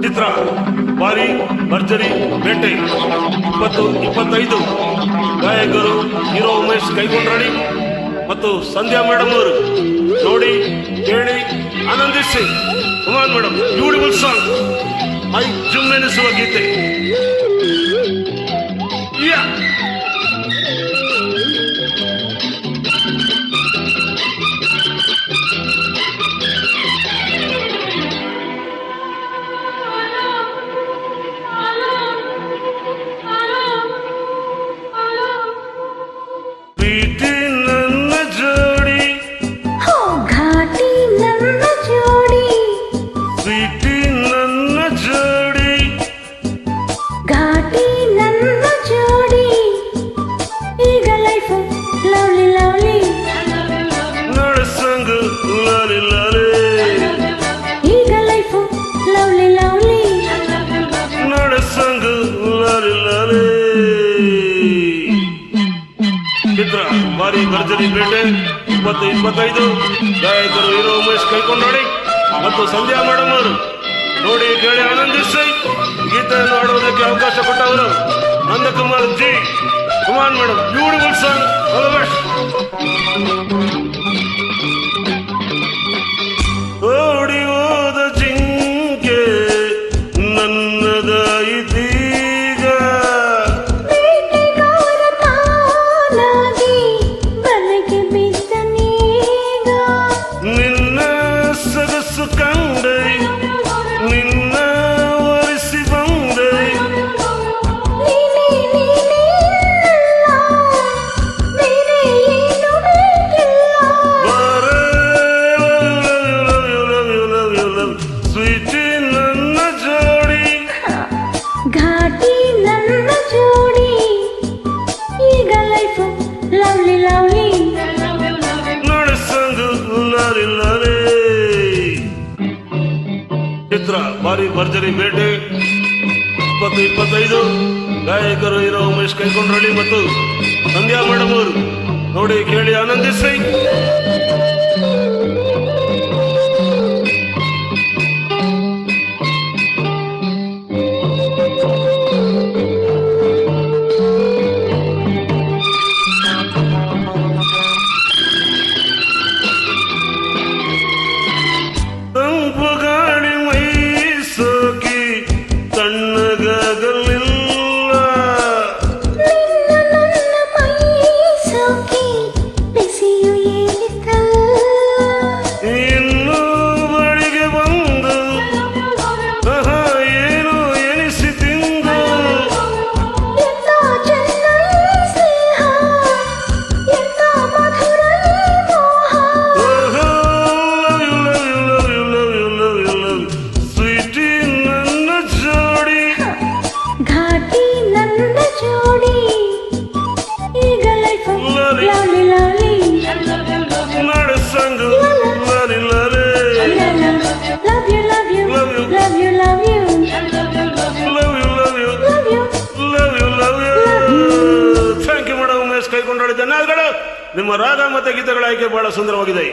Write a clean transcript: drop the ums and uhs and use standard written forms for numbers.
ಚಿತ್ರ ಬಾರಿ ಭರ್ಜರಿ ಬೇಟೆ 2025 ಗಾಯಕರು ಹೀರೋ ಉಮೇಶ್ ಕೈಗೊಂಡ್ರಾಣಿ ಮತ್ತು ಸಂಧ್ಯಾ ಮೇಡಮ್ ಅವರು. ನೋಡಿ, ಕೇಳಿ, ಆನಂದಿಸಿ. ಕುಮಾರ್ ಮೇಡಮ್, ಬ್ಯೂಟಿಫುಲ್ ಸಾಂಗ್, ಮೈ ಜುಮ್ಮೆನಿಸುವ ಗೀತೆ. ಚಿತ್ರ ಬಾರಿ ಭರ್ಜರಿ ಬೇಟೆ 2025 ಗಾಯಕರು ಹೀರೋ ಉಮೇಶ್ ಕೈಗೊಂಡ್ರಾಣಿ ಮತ್ತು ಸಂಧ್ಯಾ ಮೇಡಮ್ ಅವರು. ನೋಡಿ, ಕೇಳಿ, ಆನಂದಿಸಿ. ಗೀತೆಯನ್ನು ಹಾಡುವುದಕ್ಕೆ ಅವಕಾಶ ಕೊಟ್ಟವರು Nandakumar G. Kumar madam, beautiful song, all the best. ಓಡಿ ಹೋದ ಜಿಂಕೆ ನನ್ನದಾಯಿತೀಗ, ನಿನ್ನ ಸೊಗಸು ಕಂಡೆ, ನಿನ್ನ ಒರೆಸಿ ಬಂದೆ, ಸ್ವೀಟಿ ನನ್ನ ಜೋಡಿ, ಘಾಟಿ ನನ್ನ ಜೋಡಿ, ಈಗ ಲೈಫ್ ಲವ್ಲಿ ಲವ್ಲಿ, ನೋಡಿ ಸಂಗು ಲಾರಿ ಲಾರಿ. ಚಿತ್ರ ಬಾರಿ ಭರ್ಜರಿ ಬೇಟೆ 2025 ಗಾಯಕರು ಹೀರೋ ಉಮೇಶ್ ಕೈಗೊಂಡ್ರಾಣಿ ಮತ್ತು ಸಂಧ್ಯಾ ಮೇಡಮ್ ಅವರು. ನೋಡಿ, ಕೇಳಿ, ಆನಂದಿಸಿ. ತಂಪು ಗಾಳಿ ಮೈ ಸೋಕಿ ತಣ್ಣಗಾಗಲಿಲ್ಲ, ನನ್ನ ಮೈ ಸೋಕಿ ಬಿಸಿಯು ಏರಿತಲ್ಲ, ಇನ್ನು ಬಳಿಗೆ ಬಂದು ಏನು ಎನಿಸಿ ತಿಂದು, ಎಂತ ಚೆನ್ನ ಸ್ನೇಹ, ಎಂತ ಮಧುರ ಮೋಹ, ಸ್ವೀಟಿ ನನ್ನ ಜೋಡಿ, ಘಾಟಿ ನನ್ನ ಜೋಡಿ, ಈಗ ಲೈಫ್ ಲಾಲಿ. ಲವ್ಲಿ ಲವ್ಲಿ, ನಾಡ ಸಂಗು ಲಾರಿ ಲಾರಿ. love you love you Love you. love you love you love you love you love you. Love you love you. Thank you madam Umesh ಕೈಗೊಂಡ್ರಾಣಿ. ಧನ್ಯವಾದಗಳು. ನಿಮ್ಮ ರಾಗ ಮತ್ತು ಗೀತೆಗಳ ಆಯ್ಕೆ ಬಹಳ ಸುಂದರವಾಗಿದೆ.